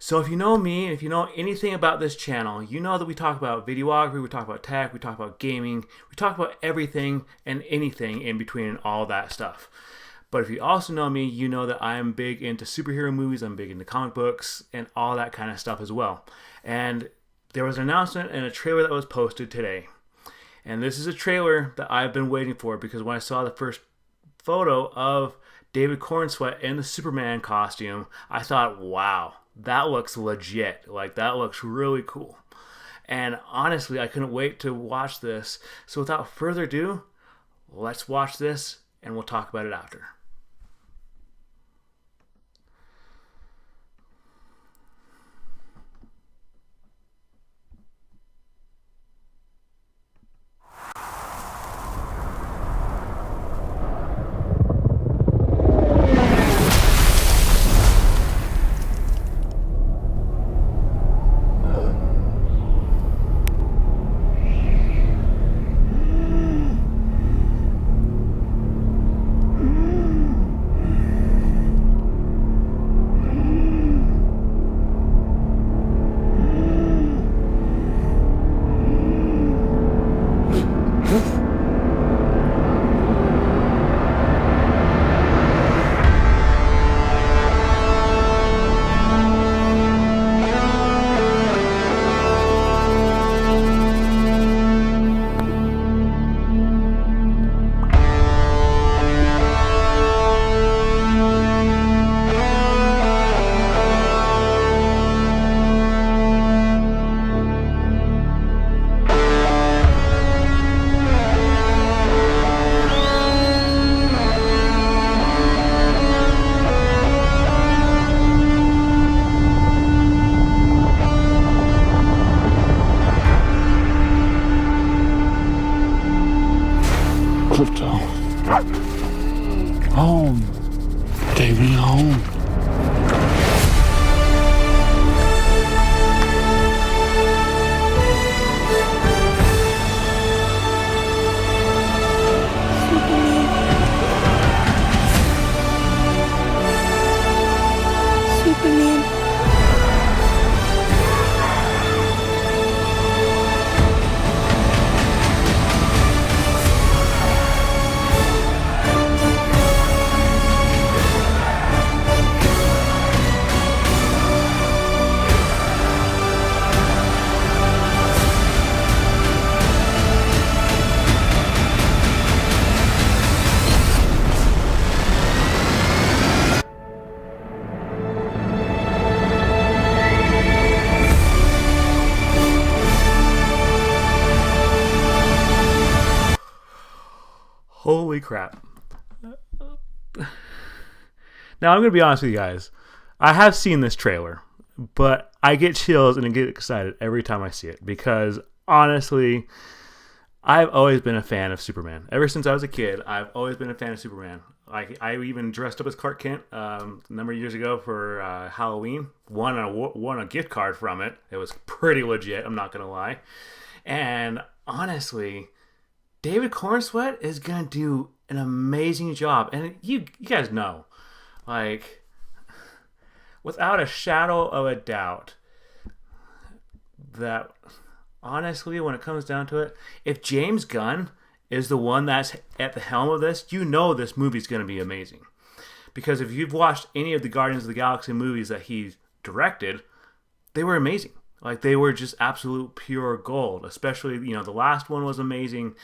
So if you know me, and if you know anything about this channel, you know that we talk about videography, we talk about tech, we talk about gaming, we talk about everything and anything in between and all that stuff. But if you also know me, you know that I'm big into superhero movies, I'm big into comic books, and all that kind of stuff as well. And there was an announcement and a trailer that was posted today. And this is a trailer that I've been waiting for, because when I saw the first photo of David Cornsweet in the Superman costume, I thought, wow, that looks legit. Like, that looks really cool. And honestly, I couldn't wait to watch this. So without further ado, let's watch this and we'll talk about it after. Crypto. Home. Take me home. Superman. Holy crap. Now, I'm going to be honest with you guys. I have seen this trailer, but I get chills and I get excited every time I see it, because honestly, I've always been a fan of Superman. Ever since I was a kid, I've always been a fan of Superman. I even dressed up as Clark Kent a number of years ago for Halloween. Won a gift card from it. It was pretty legit, I'm not going to lie. And honestly, David Cornsweet is going to do an amazing job. And you guys know, like, without a shadow of a doubt, that honestly, when it comes down to it, if James Gunn is the one that's at the helm of this, you know this movie's going to be amazing. Because if you've watched any of the Guardians of the Galaxy movies that he's directed, they were amazing. Like, they were just absolute pure gold. Especially, the last one was amazing.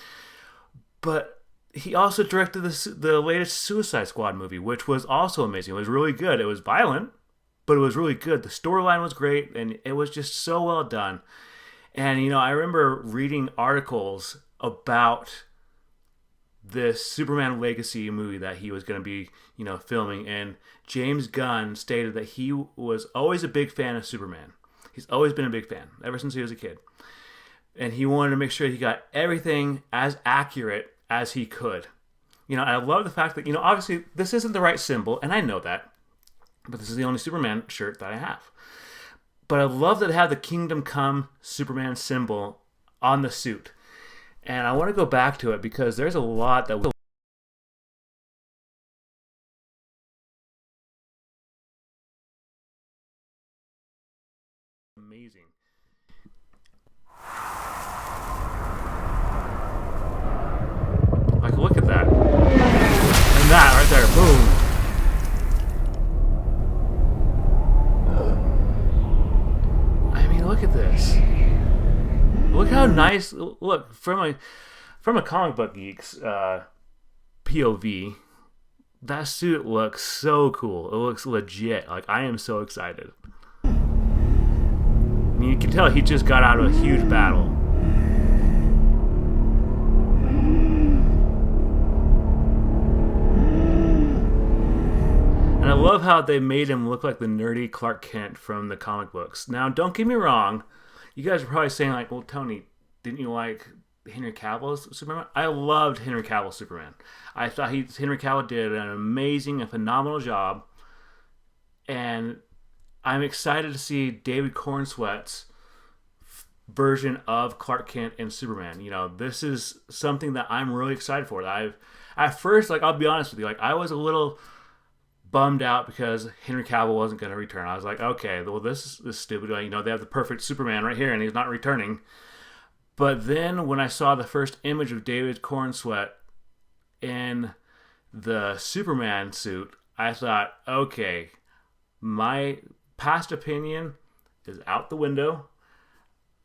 But he also directed the latest Suicide Squad movie, which was also amazing. It was really good. It was violent, but it was really good. The storyline was great, and it was just so well done. And, I remember reading articles about this Superman Legacy movie that he was going to be, filming. And James Gunn stated that he was always a big fan of Superman. He's always been a big fan, ever since he was a kid. And he wanted to make sure he got everything as accurate as he could. I love the fact that, obviously this isn't the right symbol, and I know that, but this is the only Superman shirt that I have. But I love that it had the Kingdom Come Superman symbol on the suit. And I want to go back to it because there's a lot that amazing. Like, look at that. And that right there, boom. I mean, look at this. Look how nice. Look, from a comic book geek's POV, that suit looks so cool. It looks legit. Like, I am so excited. I mean, you can tell he just got out of a huge battle. And I love how they made him look like the nerdy Clark Kent from the comic books. Now, don't get me wrong. You guys are probably saying, like, well, Tony, didn't you like Henry Cavill's Superman? I loved Henry Cavill's Superman. I thought Henry Cavill did an amazing and phenomenal job. And I'm excited to see David Cornsweet's version of Clark Kent and Superman. You know, this is something that I'm really excited for. At first, like, I'll be honest with you, like, I was a little bummed out because Henry Cavill wasn't going to return. I was like, okay, well, this is stupid. You know, they have the perfect Superman right here, and he's not returning. But then when I saw the first image of David Cornsweet in the Superman suit, I thought, okay, my past opinion is out the window.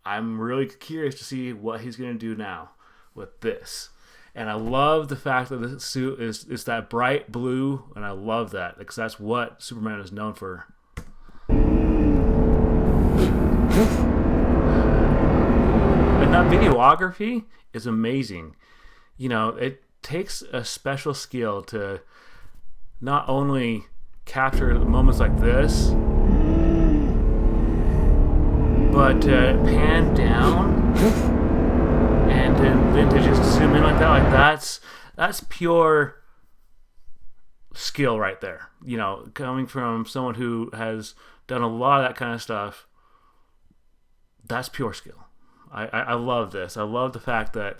I'm really curious to see what he's going to do now with this. And I love the fact that the suit is that bright blue, and I love that because that's what Superman is known for. And that videography is amazing. You know, it takes a special skill to not only capture moments like this, but to pan down and then to just zoom in like that, like that's pure skill right there. You know, coming from someone who has done a lot of that kind of stuff, that's pure skill. I love this. I love the fact that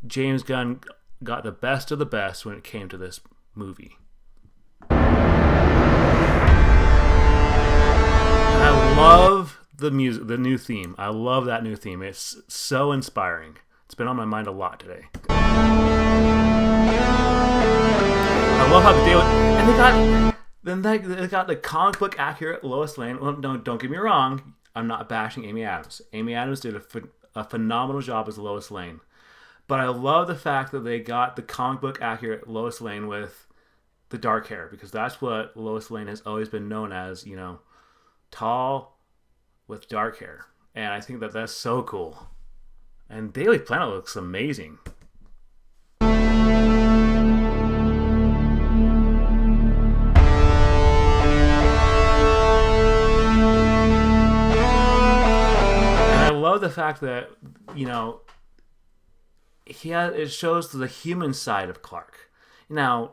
James Gunn got the best of the best when it came to this movie. And I love the music, the new theme. I love that new theme. It's so inspiring. It's been on my mind a lot today. I love how they got the comic book accurate Lois Lane. Well, no, don't get me wrong. I'm not bashing Amy Adams. Amy Adams did a phenomenal job as Lois Lane. But I love the fact that they got the comic book accurate Lois Lane with the dark hair, because that's what Lois Lane has always been known as, you know, tall with dark hair. And I think that that's so cool. And Daily Planet looks amazing. I love the fact that, you know, it shows the human side of Clark. Now,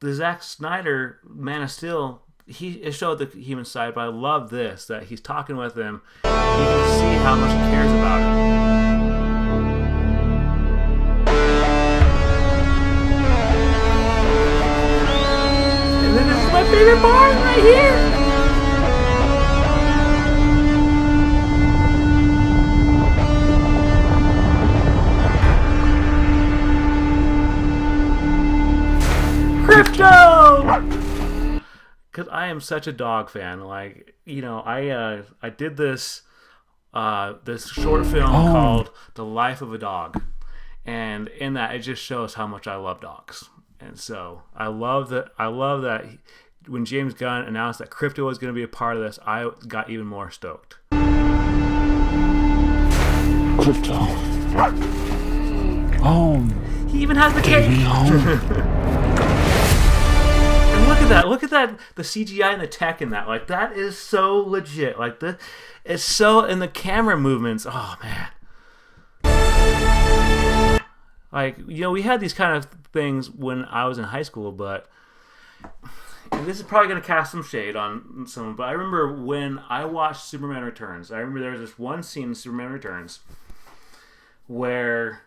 the Zack Snyder Man of Steel, it showed the human side, but I love this, that he's talking with him. You can see how much he cares about him. And then this is my favorite part right here. Crypto! Because I am such a dog fan. Like, you know, I did this short film called The Life of a Dog. And in that, it just shows how much I love dogs. And so I love that when James Gunn announced that crypto was going to be a part of this, I got even more stoked. Crypto. He even has the cake. And look at that, the CGI and the tech in that. Like, that is so legit. Like, it's so, in the camera movements, oh man. Like, you know, we had these kind of things when I was in high school, but this is probably going to cast some shade on someone, but I remember when I watched Superman Returns, I remember there was this one scene in Superman Returns where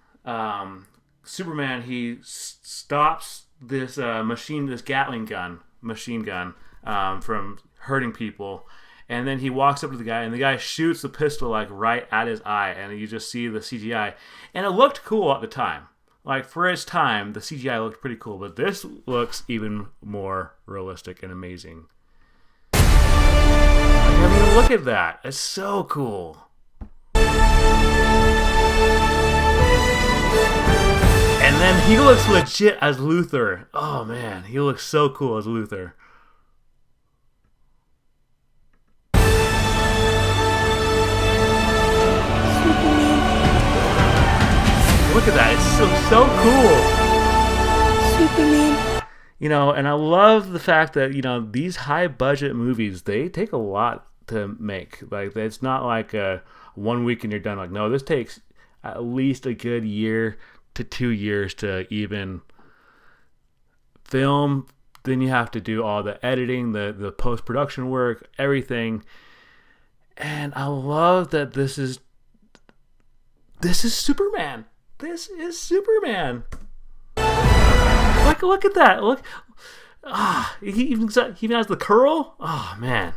Superman, he stops this Gatling gun, machine gun, from hurting people, And then he walks up to the guy, and the guy shoots the pistol like right at his eye, and you just see the CGI. And it looked cool at the time. Like, for its time, the CGI looked pretty cool, but this looks even more realistic and amazing. I mean, look at that. It's so cool. And then he looks legit as Luther. Oh, man. He looks so cool as Luther. Look at that. It's so cool. Superman. You know, and I love the fact that, you know, these high budget movies, they take a lot to make. Like, it's not like 1 week and you're done. Like, no, this takes at least a good year to 2 years to even film. Then you have to do all the editing, the post-production work, everything. And I love that this is Superman. This is Superman. Look at that. Look. He even has the curl. Oh, man.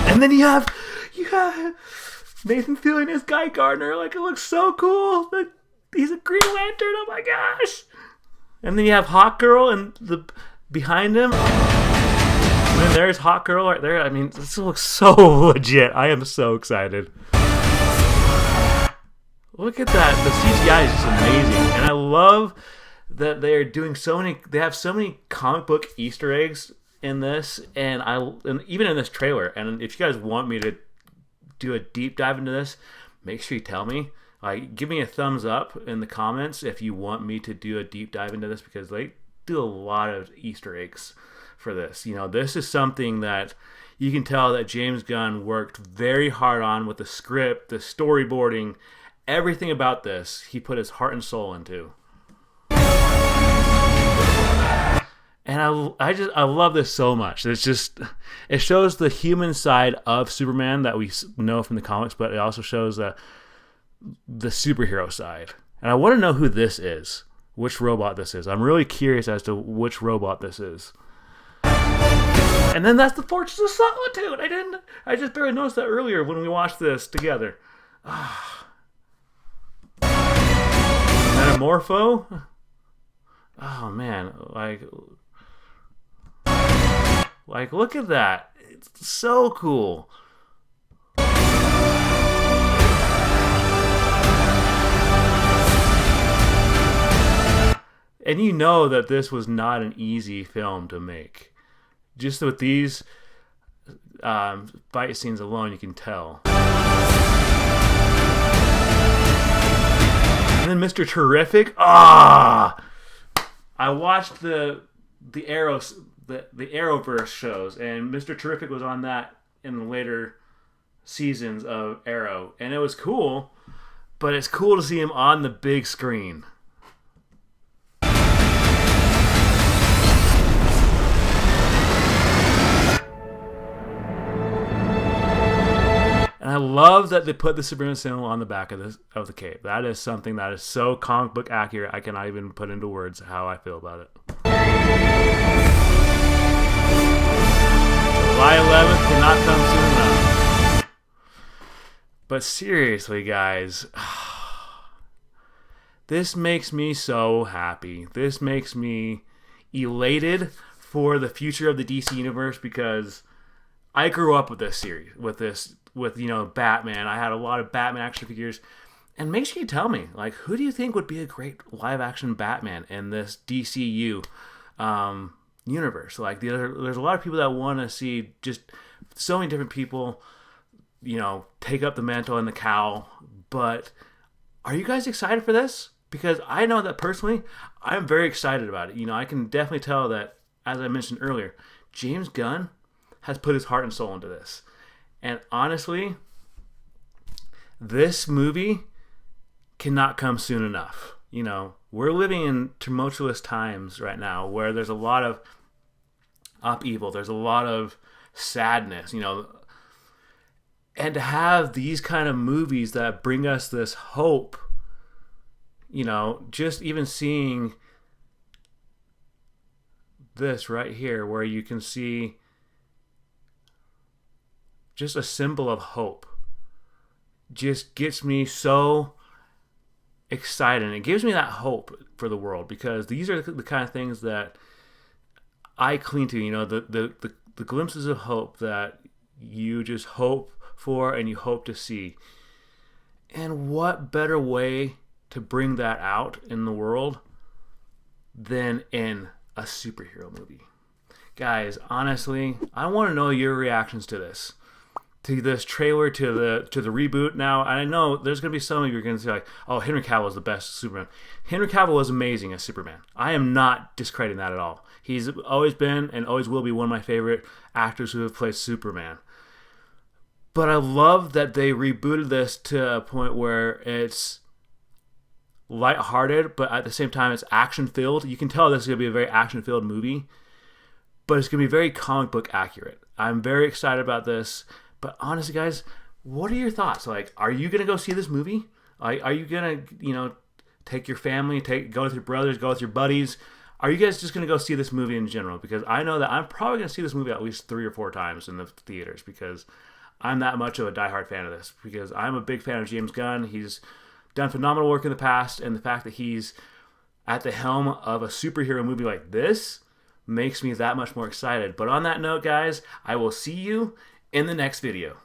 And then you have Nathan Fillion as Guy Gardner. Like, it looks so cool. He's a Green Lantern. Oh my gosh. And then you have Hawk Girl and behind him. And then there's Hawk Girl right there. I mean, this looks so legit. I am so excited. Look at that. The CGI is just amazing. And I love that they are doing they have so many comic book Easter eggs in this, and even in this trailer. And if you guys want me to do a deep dive into this, make sure you tell me. Like, give me a thumbs up in the comments if you want me to do a deep dive into this, because they do a lot of Easter eggs for this. You know, this is something that you can tell that James Gunn worked very hard on with the script, the storyboarding, everything about this. He put his heart and soul into. And I love this so much. It shows the human side of Superman that we know from the comics, but it also shows the superhero side. And I want to know who this is, which robot this is. I'm really curious as to which robot this is. And then that's the Fortress of Solitude. I just barely noticed that earlier when we watched this together. Metamorpho? Oh man, like look at that. It's so cool. And you know that this was not an easy film to make. Just with these fight scenes alone, you can tell. And then Mr. Terrific. I watched the Arrowverse shows, and Mr. Terrific was on that in the later seasons of Arrow, and it was cool. But it's cool to see him on the big screen. And I love that they put the Superman symbol on the back of the cape. That is something that is so comic book accurate, I cannot even put into words how I feel about it. July 11th cannot come soon enough. But seriously, guys, this makes me so happy. This makes me elated for the future of the DC Universe, because I grew up with this series, with Batman. I had a lot of Batman action figures. And make sure you tell me, like, who do you think would be a great live-action Batman in this DCU universe? Like, there's a lot of people that want to see just so many different people, take up the mantle and the cowl. But are you guys excited for this? Because I know that personally, I'm very excited about it. I can definitely tell that, as I mentioned earlier, James Gunn has put his heart and soul into this. And honestly, this movie cannot come soon enough. We're living in tumultuous times right now where there's a lot of upheaval. There's a lot of sadness, and to have these kind of movies that bring us this hope, just even seeing this right here, where you can see just a symbol of hope, just gets me so excited. It gives me that hope for the world, because these are the kind of things that I cling to, you know, the glimpses of hope that you just hope for and you hope to see. And what better way to bring that out in the world than in a superhero movie? Guys, honestly, I want to know your reactions to this trailer, to the reboot. Now, I know there's going to be some of you who are going to say, like, oh, Henry Cavill is the best Superman. Henry Cavill was amazing as Superman. I am not discrediting that at all. He's always been and always will be one of my favorite actors who have played Superman. But I love that they rebooted this to a point where it's lighthearted, but at the same time it's action-filled. You can tell this is going to be a very action-filled movie, but it's going to be very comic book accurate. I'm very excited about this. But honestly, guys, what are your thoughts? Like, are you going to go see this movie? Are you going to, you know, take your family, go with your brothers, go with your buddies? Are you guys just going to go see this movie in general? Because I know that I'm probably going to see this movie at least 3 or 4 times in the theaters, because I'm that much of a diehard fan of this. Because I'm a big fan of James Gunn. He's done phenomenal work in the past, and the fact that he's at the helm of a superhero movie like this makes me that much more excited. But on that note, guys, I will see you in the next video.